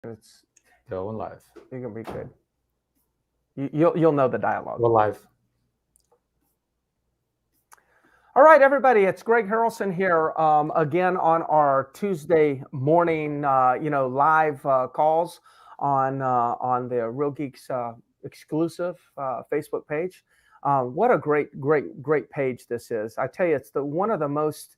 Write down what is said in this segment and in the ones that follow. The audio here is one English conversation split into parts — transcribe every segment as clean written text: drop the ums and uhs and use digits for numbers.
It's Going live. you're gonna be good. You'll know the dialogue. We're live. All right, everybody. It's Greg Harrelson here again on our Tuesday morning, live calls on the Real Geeks exclusive Facebook page. What a great page this is! I tell you, it's the one of the most.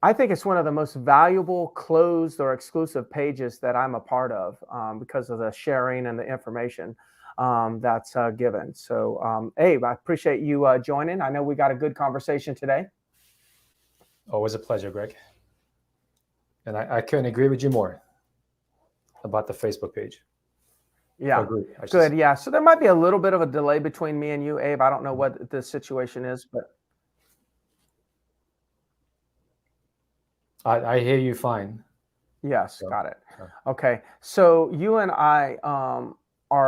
I think it's one of the most valuable closed or exclusive pages that I'm a part of because of the sharing and the information that's given. So, Abe, I appreciate you joining. I know we got a good conversation today. Always a pleasure, Greg. And I couldn't agree with you more about the Facebook page. Yeah, Agree, I should good. say. Yeah. So there might be a little bit of a delay between me and you, Abe. I don't know what the situation is, but I hear you fine. yes, So, got it. uh, Okay. So you and I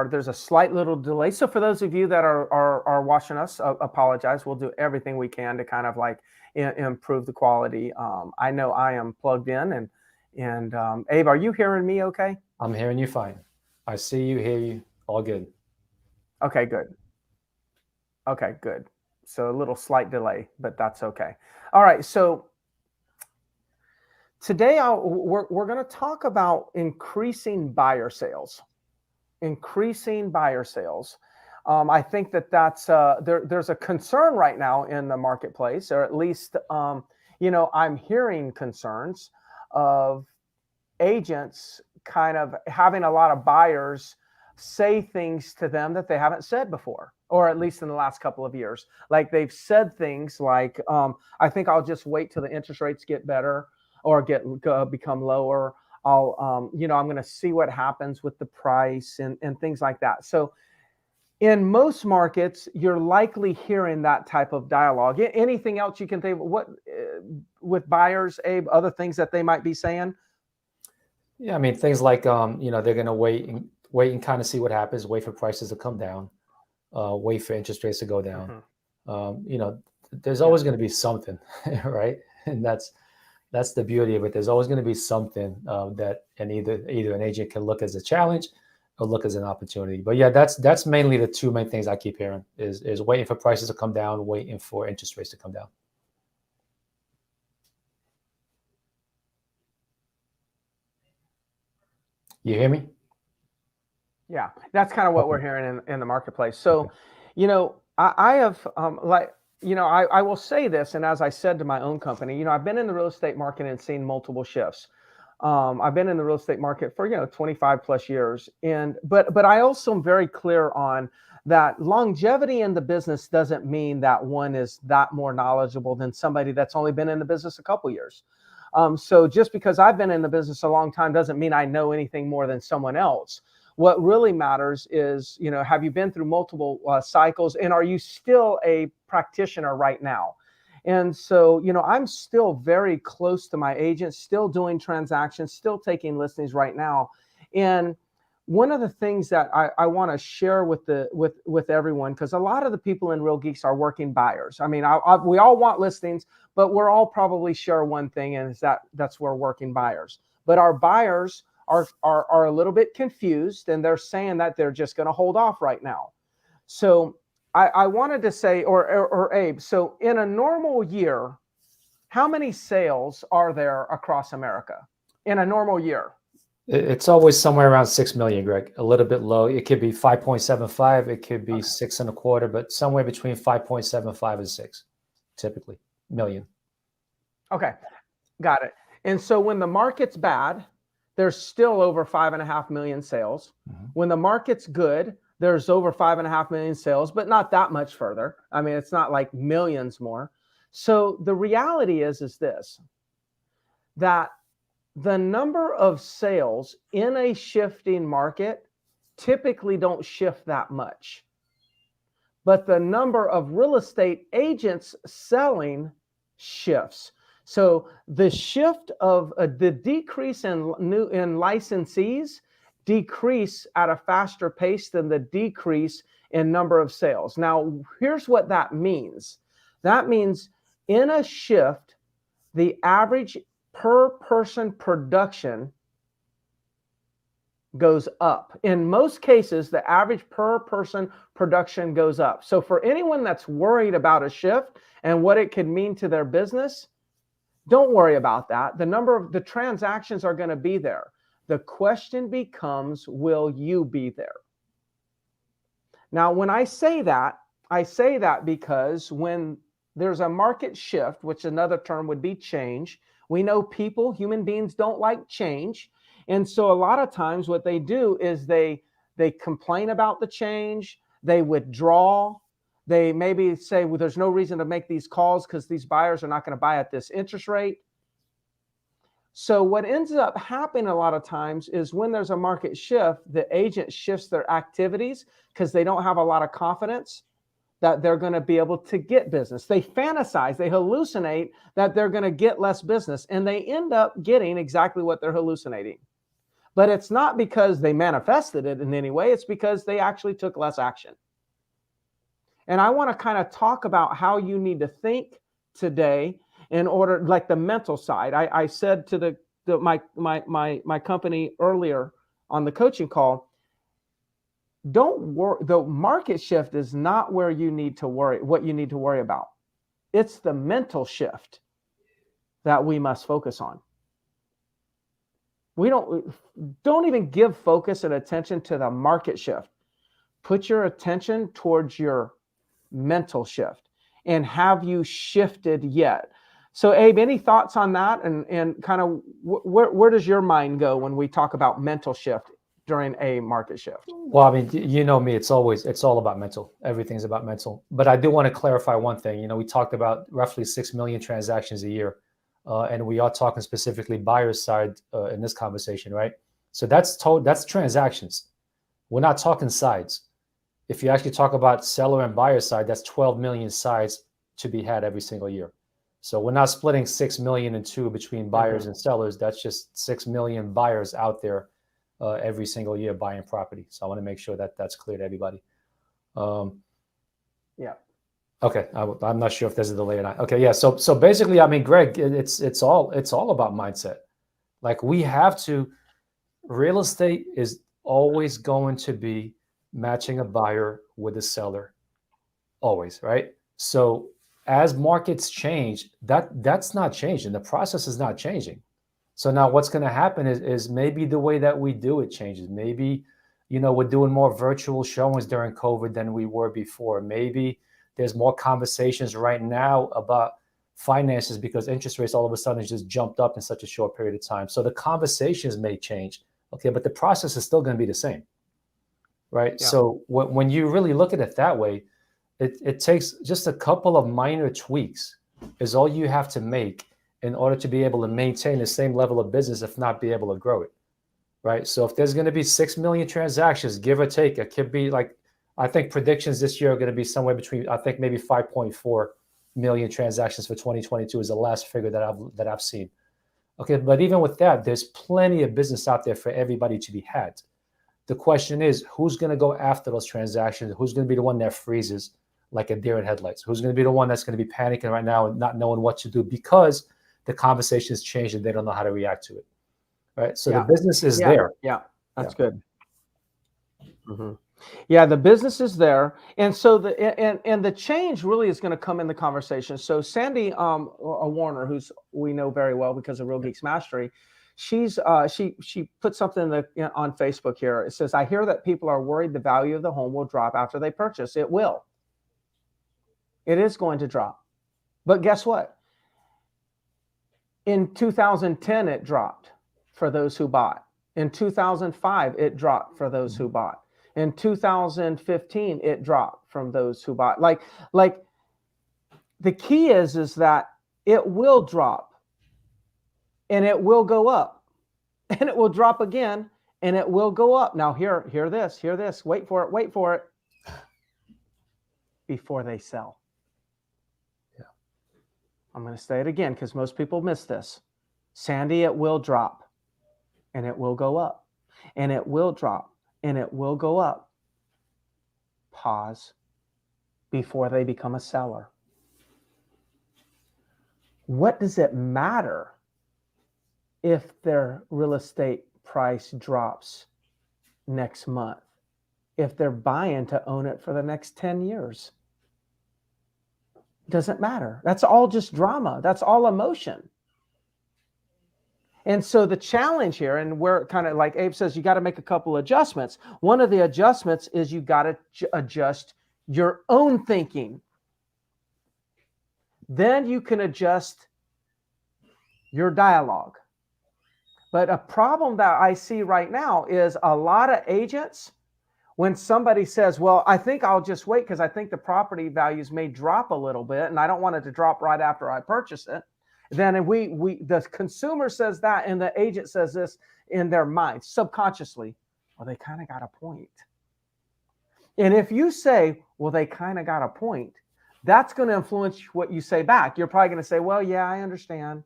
there's a slight little delay. So for those of you that are watching us, apologize. We'll do everything we can to kind of like improve the quality. I know I am plugged in and Abe, are you hearing me okay? I'm hearing you fine. I see you, hear you. All good. Okay, good. Okay, good. So a little slight delay, but that's okay. All right. So today we're going to talk about increasing buyer sales. Increasing buyer sales. I think that's there's a concern right now in the marketplace, or at least I'm hearing concerns of agents kind of having a lot of buyers say things to them that they haven't said before, or at least in the last couple of years. Like they've said things like, "I think I'll just wait till the interest rates get better or become lower. I'm going to see what happens with the price and things like that." So in most markets, you're likely hearing that type of dialogue. Anything else you can think of? What with buyers, Abe? Other things that they might be saying? Yeah, I mean things like they're gonna wait and kind of see what happens, wait for prices to come down, wait for interest rates to go down. Hmm. Um, you know, there's Yeah. always gonna be something, right? And that's the beauty of it. There's always going to be something that and either an agent can look as a challenge or look as an opportunity. But yeah, that's mainly the two main things I keep hearing is waiting for prices to come down, waiting for interest rates to come down. You hear me? Yeah, that's kind of what Okay. we're hearing in the marketplace. Okay. So, I have I will say this, and as I said to my own company, I've been in the real estate market and seen multiple shifts. I've been in the real estate market for 25 plus years, and but I also am very clear on that longevity in the business doesn't mean that one is that more knowledgeable than somebody that's only been in the business a couple years. So just because I've been in the business a long time doesn't mean I know anything more than someone else. What really matters is, have you been through multiple cycles, and are you still a practitioner right now? And so, I'm still very close to my agents, still doing transactions, still taking listings right now. And one of the things that I want to share with everyone, because a lot of the people in Real Geeks are working buyers. I mean, we all want listings, but we're all probably share one thing, and is that's we're working buyers. But our buyers are a little bit confused, and they're saying that they're just going to hold off right now. So I wanted to say, or Abe, so in a normal year, how many sales are there across America in a normal year? It's always somewhere around 6 million, Greg. A little bit low. It could be 5.75. It could be Okay. six and a quarter, but somewhere between 5.75 and six, typically million. Okay, got it. And so when the market's bad, there's still over 5.5 million sales. Mhm. When the market's good, there's over 5.5 million sales, but not that much further. I mean, it's not like millions more. So the reality is this, that the number of sales in a shifting market typically don't shift that much. But the number of real estate agents selling shifts. So the shift of the decrease in licensees decrease at a faster pace than the decrease in number of sales. Now, here's what that means. That means in a shift, the average per person production goes up. In most cases, the average per person production goes up. So for anyone that's worried about a shift and what it could mean to their business, don't worry about that. The transactions are going to be there. The question becomes, will you be there? Now, when I say that because when there's a market shift, which another term would be change, we know human beings don't like change. And so a lot of times what they do is they complain about the change, they withdraw, they maybe say, well, there's no reason to make these calls because these buyers are not going to buy at this interest rate. So what ends up happening a lot of times is when there's a market shift, the agent shifts their activities because they don't have a lot of confidence that they're going to be able to get business. They fantasize, they hallucinate that they're going to get less business, and they end up getting exactly what they're hallucinating. But it's not because they manifested it in any way, it's because they actually took less action. And I want to kind of talk about how you need to think today in order, like the mental side. I said to my company earlier on the coaching call, don't worry. The market shift is not where you need to worry, what you need to worry about. It's the mental shift that we must focus on. We don't even give focus and attention to the market shift. Put your attention towards your mental shift. And have you shifted yet? So Abe, any thoughts on that? And kind of where does your mind go when we talk about mental shift during a market shift? Well, I mean, you know me, it's all about mental. Everything's about mental. But I do want to clarify one thing. You know, we talked about roughly 6 million transactions a year. And we are talking specifically buyer's side in this conversation, right? So that's transactions. We're not talking sides. If you actually talk about seller and buyer side, that's 12 million sides to be had every single year. So we're not splitting 6 million in two between buyers and sellers. That's just 6 million buyers out there every single year buying property. So I want to make sure that that's clear to everybody. Yeah. Okay, I'm not sure if there's a delay or not. Okay, yeah. So basically, I mean, Greg, it's all about mindset. Like we have to. Real estate is always going to be matching a buyer with a seller, always, right? So as markets change, that's not changing. The process is not changing. So now what's going to happen is maybe the way that we do it changes. Maybe, you know, we're doing more virtual showings during COVID than we were before. Maybe there's more conversations right now about finances because interest rates all of a sudden just jumped up in such a short period of time. So the conversations may change, okay, but the process is still going to be the same, right? Yeah. So when you really look at it that way, it takes just a couple of minor tweaks is all you have to make in order to be able to maintain the same level of business, if not be able to grow it, right? So if there's going to be 6 million transactions, give or take, it could be like, I think predictions this year are going to be somewhere between, I think maybe 5.4 million transactions for 2022 is the last figure that I've seen. Okay, but even with that, there's plenty of business out there for everybody to be had. The question is, who's going to go after those transactions? Who's going to be the one that freezes like a deer in headlights? Who's going to be the one that's going to be panicking right now and not knowing what to do because the conversation has changed and they don't know how to react to it, right? So the business is there. Yeah, that's good. Mm-hmm. Yeah, the business is there, and so the change really is going to come in the conversation. So Sandy Warner, who's we know very well because of Real Geeks Mastery, she put something on Facebook here. It says, "I hear that people are worried the value of the home will drop after they purchase. It will. It is going to drop, but guess what? In 2010, it dropped for those who bought. In 2005, it dropped for those who bought. In 2015, it dropped from those who bought. Like the key is that it will drop and it will go up and it will drop again and it will go up. Now hear this, wait for it. Before they sell. Yeah. I'm going to say it again because most people miss this. Sandy, it will drop and it will go up and it will drop and it will go up. Pause before they become a seller. What does it matter if their real estate price drops next month if they're buying to own it for the next 10 years? Doesn't matter. That's all just drama. That's all emotion. And so the challenge here, and where kind of like Abe says, you got to make a couple adjustments. One of the adjustments is you got to adjust your own thinking. Then you can adjust your dialogue. But a problem that I see right now is a lot of agents, when somebody says, well, I think I'll just wait because I think the property values may drop a little bit and I don't want it to drop right after I purchase it. Then the consumer says that and the agent says this in their mind subconsciously. Well, they kind of got a point. And if you say, well, they kind of got a point, that's going to influence what you say back. You're probably going to say, well, yeah, I understand.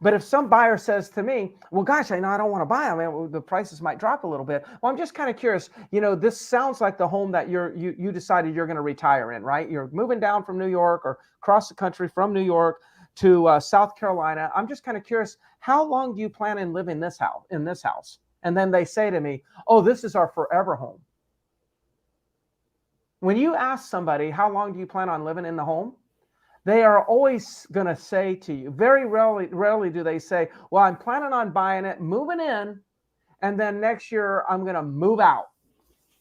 But if some buyer says to me, well, gosh, I know I don't want to buy them. I mean, the prices might drop a little bit. Well, I'm just kind of curious. This sounds like the home that you decided you're going to retire in, right? You're moving down from New York or across the country from New York to South Carolina. I'm just kind of curious, how long do you plan on living in this house? And then they say to me, oh, this is our forever home. When you ask somebody, how long do you plan on living in the home? They are always going to say to you, very rarely do they say, well, I'm planning on buying it, moving in, and then next year I'm going to move out.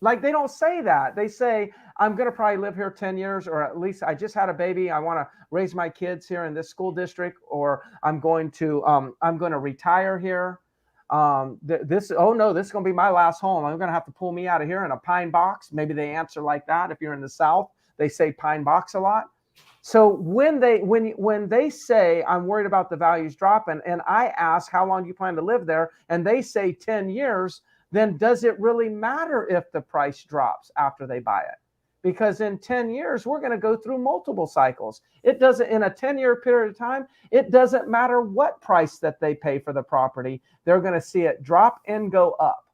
Like, they don't say that. They say, I'm going to probably live here 10 years, or at least I just had a baby. I want to raise my kids here in this school district, or I'm going to retire here. This is going to be my last home. I'm going to have to pull me out of here in a pine box. Maybe they answer like that. If you're in the South, they say pine box a lot. So when they say, I'm worried about the values dropping, and I ask, how long do you plan to live there? And they say 10 years, then does it really matter if the price drops after they buy it? Because in 10 years, we're going to go through multiple cycles. It doesn't, in a 10-year period of time, it doesn't matter what price that they pay for the property. They're going to see it drop and go up.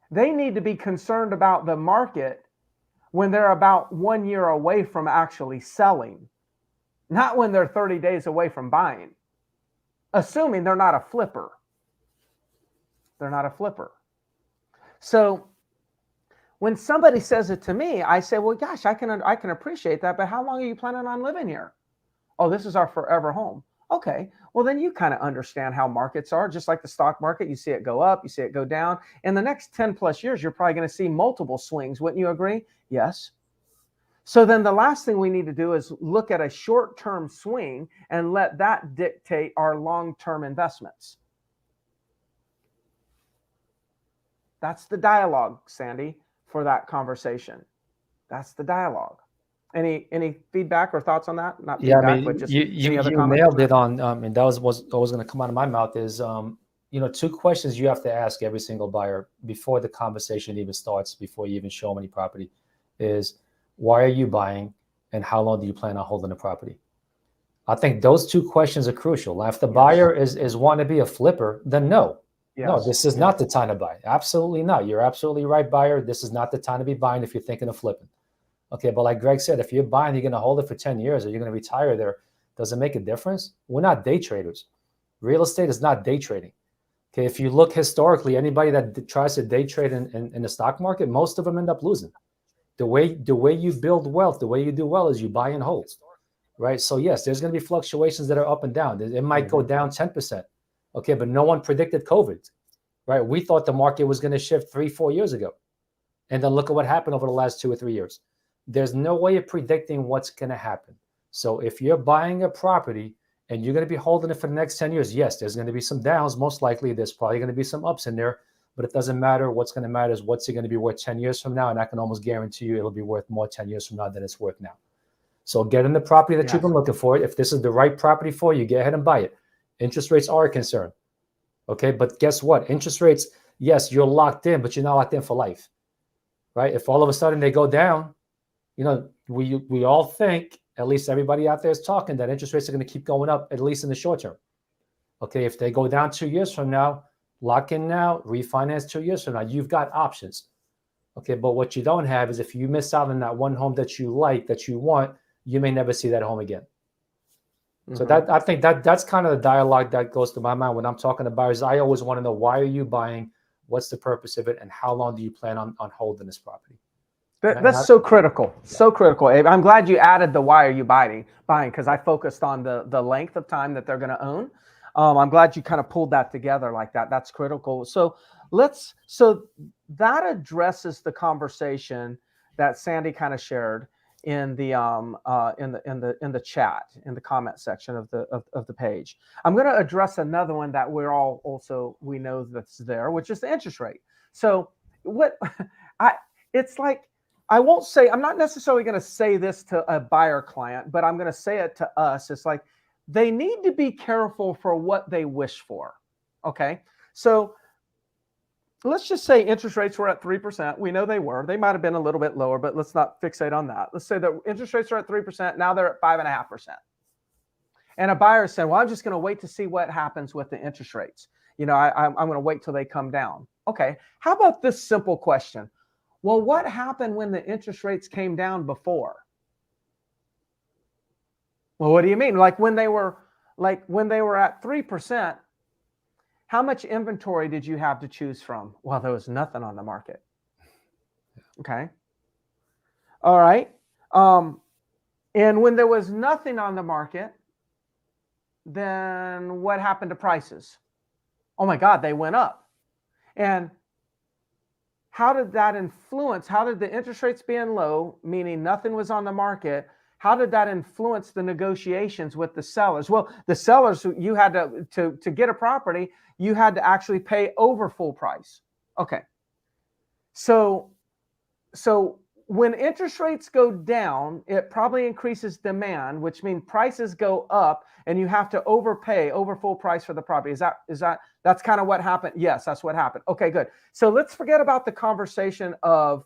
They need to be concerned about the market when they're about 1 year away from actually selling, not when they're 30 days away from buying, assuming they're not a flipper. They're not a flipper. So when somebody says it to me, I say, well, gosh, I can appreciate that, but how long are you planning on living here? Oh, this is our forever home. Okay, well, then you kind of understand how markets are. Just like the stock market, you see it go up, you see it go down. In the next 10 plus years, you're probably going to see multiple swings. Wouldn't you agree? Yes. So then the last thing we need to do is look at a short-term swing and let that dictate our long-term investments. That's the dialogue, Sandy, for that conversation. That's the dialogue. Any feedback or thoughts on that? Not Yeah, feedback, I mean, but just you other comments? nailed it on, and that was always going to come out of my mouth is, two questions you have to ask every single buyer before the conversation even starts, before you even show them any property, is why are you buying, and how long do you plan on holding the property? I think those two questions are crucial. If the buyer is wanting to be a flipper, then no. Yes. No, this is not the time to buy. Absolutely not. You're absolutely right, buyer. This is not the time to be buying if you're thinking of flipping. Okay, but like Greg said, if you're buying, you're going to hold it for 10 years or you're going to retire there. Does it make a difference? We're not day traders. Real estate is not day trading. Okay, if you look historically, anybody that tries to day trade in the stock market, most of them end up losing. The way you build wealth, the way you do well is you buy and hold, right? So yes, there's going to be fluctuations that are up and down. It might go down 10%. Okay, but no one predicted COVID, right? We thought the market was going to shift 3-4 years ago. And then look at what happened over the last 2 or 3 years. There's no way of predicting what's going to happen. So if you're buying a property and you're going to be holding it for the next 10 years, yes, there's going to be some downs. Most likely there's probably going to be some ups in there, but it doesn't matter. What's going to matter is what's it going to be worth 10 years from now. And I can almost guarantee you it'll be worth more 10 years from now than it's worth now. So get in the property that you've been looking for. If this is the right property for you, get ahead and buy it. Interest rates are a concern. Okay, but guess what? Interest rates, yes, you're locked in, but you're not locked in for life, right? If all of a sudden they go down, we all think, at least everybody out there is talking, that interest rates are going to keep going up, at least in the short term. Okay, if they go down 2 years from now, lock in now, refinance 2 years from now, you've got options. Okay, but what you don't have is if you miss out on that one home that you like, that you want, you may never see that home again. So that I think that's kind of the dialogue that goes through my mind when I'm talking to buyers. I always want to know, why are you buying? What's the purpose of it? And how long do you plan on holding this property? That's so critical. So critical, Abe. I'm glad you added the why are you buying, because I focused on the length of time that they're going to own. I'm glad you kind of pulled that together like that. That's critical. So that addresses the conversation that Sandy kind of shared in the in the chat, in the comment section of the page. I'm going to address another one that we know that's there, which is the interest rate. So what it's like, I won't say, I'm not necessarily going to say this to a buyer client, but I'm going to say it to us. It's like, they need to be careful for what they wish for. Okay. So let's just say interest rates were at 3%. We know they were. They might have been a little bit lower, but let's not fixate on that. Let's say that interest rates are at 3%. Now they're at 5.5%. And a buyer said, well, I'm just going to wait to see what happens with the interest rates. I'm going to wait till they come down. Okay. How about this simple question? Well, what happened when the interest rates came down before? Well, what do you mean? Like when they were at 3%, how much inventory did you have to choose from? Well, there was nothing on the market. Okay. All right. And when there was nothing on the market, then what happened to prices? Oh my God, they went up. And how did that influence? How did the interest rates being low, meaning nothing was on the market, how did that influence the negotiations with the sellers? Well, the sellers, you had to get a property, you had to actually pay over full price. Okay. So when interest rates go down, it probably increases demand, which means prices go up and you have to overpay over full price for the property. That's kind of what happened? Yes, that's what happened. Okay, good. So let's forget about the conversation of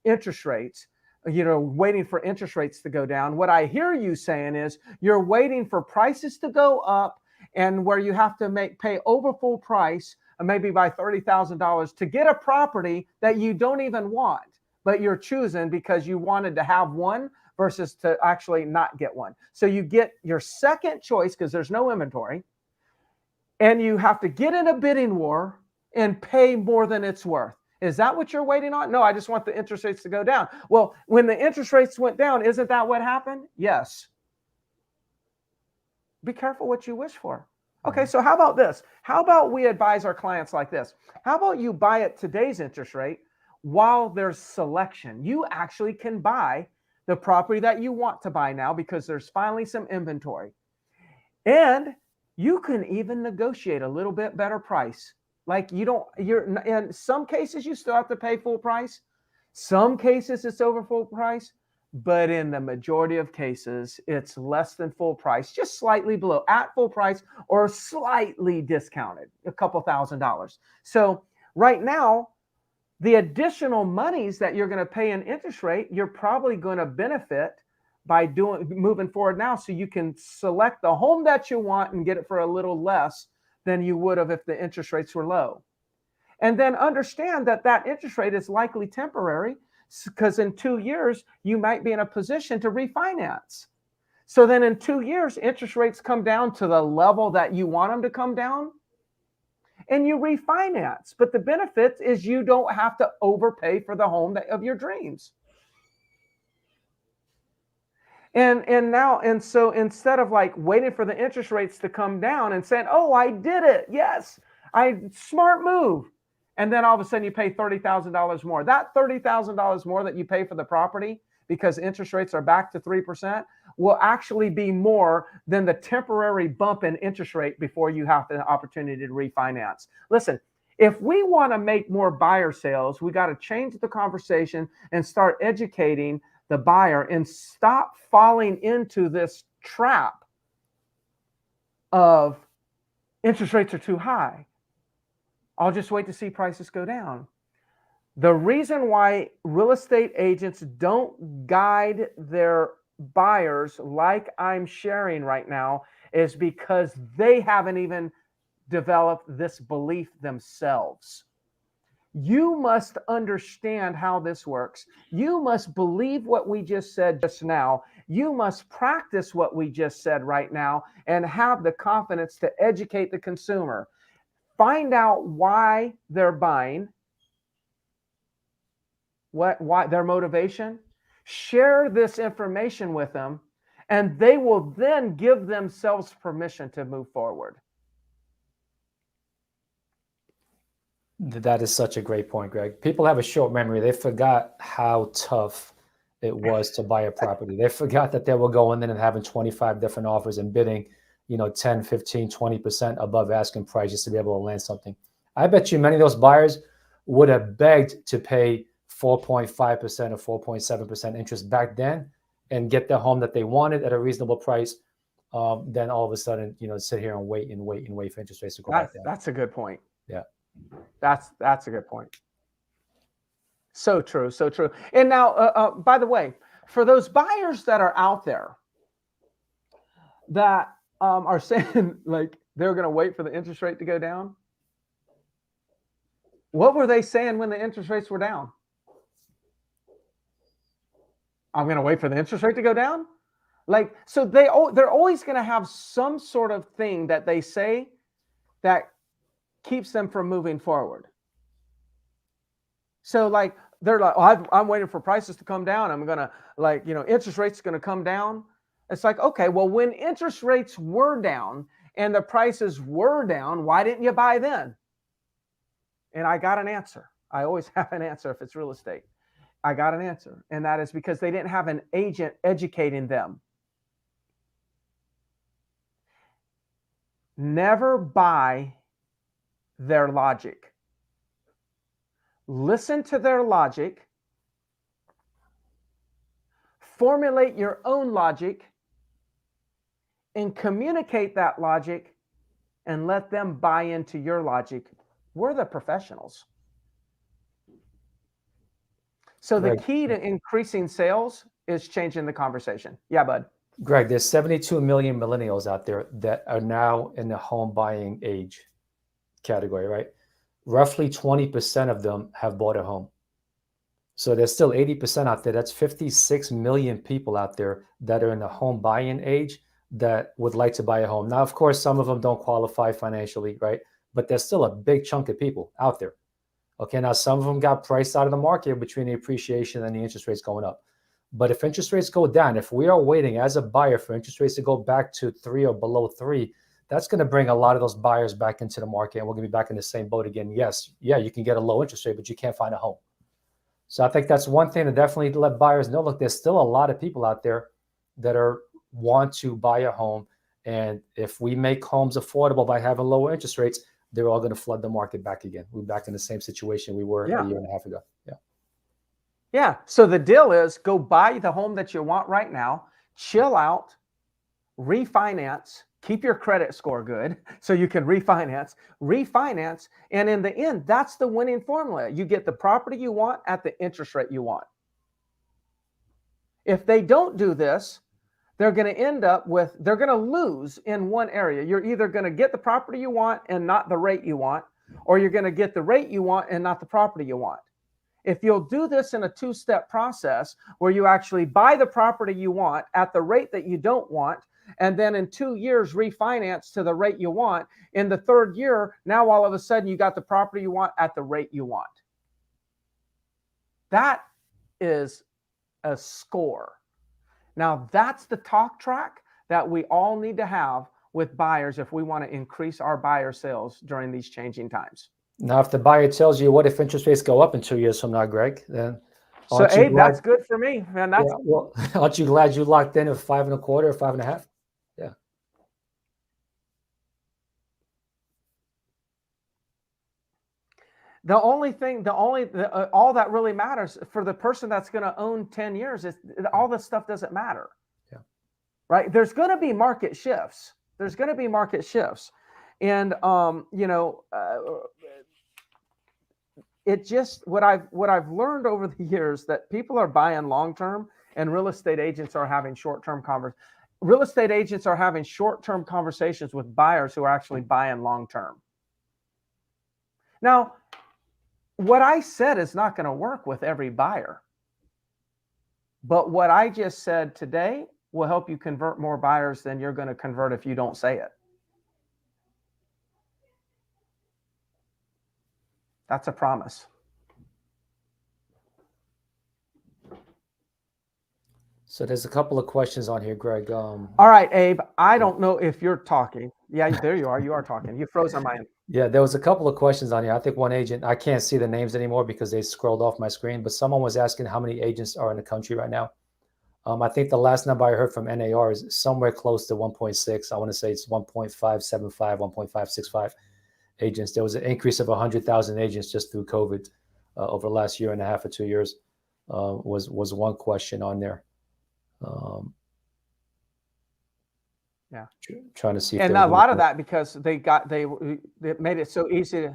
interest rates, waiting for interest rates to go down. What I hear you saying is you're waiting for prices to go up, and where you have to pay over full price, maybe by $30,000 to get a property that you don't even want, but you're choosing because you wanted to have one versus to actually not get one. So you get your second choice because there's no inventory, and you have to get in a bidding war and pay more than it's worth. Is that what you're waiting on? No, I just want the interest rates to go down. Well, when the interest rates went down, isn't that what happened? Yes. Be careful what you wish for. Okay, so how about this? How about we advise our clients like this? How about you buy at today's interest rate while there's selection? You actually can buy the property that you want to buy now because there's finally some inventory. And you can even negotiate a little bit better price. Like you're in some cases, you still have to pay full price. Some cases it's over full price, but in the majority of cases, it's less than full price, just slightly below at full price or slightly discounted, a couple $1,000s. So right now, the additional monies that you're going to pay in interest rate, you're probably going to benefit by moving forward now, so you can select the home that you want and get it for a little less than you would have if the interest rates were low. And then understand that interest rate is likely temporary, because in 2 years, you might be in a position to refinance. So then in 2 years, interest rates come down to the level that you want them to come down, and you refinance. But the benefit is you don't have to overpay for the home of your dreams. And so instead of like waiting for the interest rates to come down and saying, oh, I did it, yes, smart move. And then all of a sudden you pay $30,000 more. That $30,000 more that you pay for the property because interest rates are back to 3% will actually be more than the temporary bump in interest rate before you have the opportunity to refinance. Listen, if we want to make more buyer sales, we got to change the conversation and start educating the buyer and stop falling into this trap of interest rates are too high. I'll just wait to see prices go down. The reason why real estate agents don't guide their buyers like I'm sharing right now is because they haven't even developed this belief themselves. You must understand how this works. You must believe what we just said just now You must practice what we just said right now and have the confidence to educate the consumer. Find out why they're buying, why their motivation. Share this information with them, and they will then give themselves permission to move forward. That is such a great point, Greg. People have a short memory. They forgot how tough it was to buy a property. They forgot that they were going in and having 25 different offers and bidding, 10, 15, 20% above asking price just to be able to land something. I bet you many of those buyers would have begged to pay 4.5% or 4.7% interest back then and get the home that they wanted at a reasonable price. Then all of a sudden, sit here and wait for interest rates to go back down. That's a good point. Yeah. That's a good point. So true, so true. And now, by the way, for those buyers that are out there that are saying like they're going to wait for the interest rate to go down, what were they saying when the interest rates were down? I'm going to wait for the interest rate to go down? Like, so they're always going to have some sort of thing that they say that keeps them from moving forward. So like, they're like, oh, I'm waiting for prices to come down. I'm going to interest rates going to come down. It's like, okay, well, when interest rates were down and the prices were down, why didn't you buy then? And I got an answer. I always have an answer if it's real estate. I got an answer. And that is because they didn't have an agent educating them. Never buy their logic. Listen to their logic. Formulate your own logic and communicate that logic and let them buy into your logic. We're the professionals. So the key to increasing sales is changing the conversation. Yeah, bud. Greg, there's 72 million millennials out there that are now in the home buying age category, right? Roughly 20% of them have bought a home. So there's still 80% out there. That's 56 million people out there that are in the home buying age that would like to buy a home. Now, of course, some of them don't qualify financially, right? But there's still a big chunk of people out there. Okay, now some of them got priced out of the market between the appreciation and the interest rates going up. But if interest rates go down, if we are waiting as a buyer for interest rates to go back to 3 or below 3, that's going to bring a lot of those buyers back into the market, and we're going to be back in the same boat again. Yes, yeah, you can get a low interest rate, but you can't find a home. So I think that's one thing to definitely let buyers know. Look, there's still a lot of people out there that want to buy a home, and if we make homes affordable by having lower interest rates, they're all going to flood the market back again. We're back in the same situation we were a year and a half ago. Yeah. Yeah. So the deal is go buy the home that you want right now, chill out, refinance, keep your credit score good so you can refinance. And in the end, that's the winning formula. You get the property you want at the interest rate you want. If they don't do this, they're going to lose in one area. You're either going to get the property you want and not the rate you want, or you're going to get the rate you want and not the property you want. If you'll do this in a two-step process where you actually buy the property you want at the rate that you don't want, and then in 2 years refinance to the rate you want, in the third year, now all of a sudden you got the property you want at the rate you want. That is a score. Now, that's the talk track that we all need to have with buyers if we want to increase our buyer sales during these changing times. Now, if the buyer tells you, what if interest rates go up in 2 years from now, Greg? Then so, Abe, that's good for me. Man, that's well, aren't you glad you locked in at 5.25 or 5.5? Yeah. All that really matters for the person that's going to own 10 years is all this stuff doesn't matter. Yeah. Right. There's going to be market shifts. And, it just, what I've learned over the years that people are buying long-term and real estate agents are having short-term conversations with buyers who are actually buying long-term. Now, what I said is not going to work with every buyer. But what I just said today will help you convert more buyers than you're going to convert if you don't say it. That's a promise. So there's a couple of questions on here, Greg. All right, Abe, I don't know if you're talking. Yeah, there you are. You are talking. You froze on my end. Yeah, there was a couple of questions on here. I think one agent, I can't see the names anymore because they scrolled off my screen, but someone was asking how many agents are in the country right now. I think the last number I heard from NAR is somewhere close to 1.6. I want to say it's 1.575, 1.565 agents. There was an increase of 100,000 agents just through COVID over the last year and a half or 2 years. Was one question on there. Yeah, trying to see. And a lot of that because they made it so easy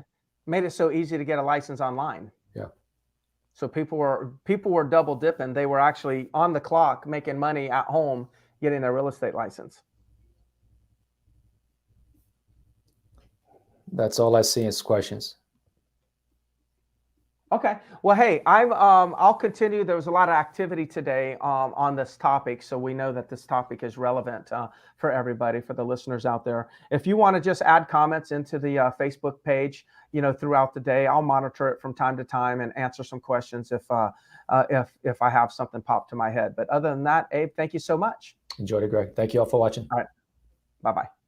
to get a license online. Yeah. So people were double dipping. They were actually on the clock making money at home getting their real estate license. That's all I see is questions. Okay. Well, hey, I'll continue. There was a lot of activity today on this topic, so we know that this topic is relevant for everybody, for the listeners out there. If you want to just add comments into the Facebook page, throughout the day, I'll monitor it from time to time and answer some questions if I have something pop to my head. But other than that, Abe, thank you so much. Enjoyed it, Greg. Thank you all for watching. All right. Bye-bye.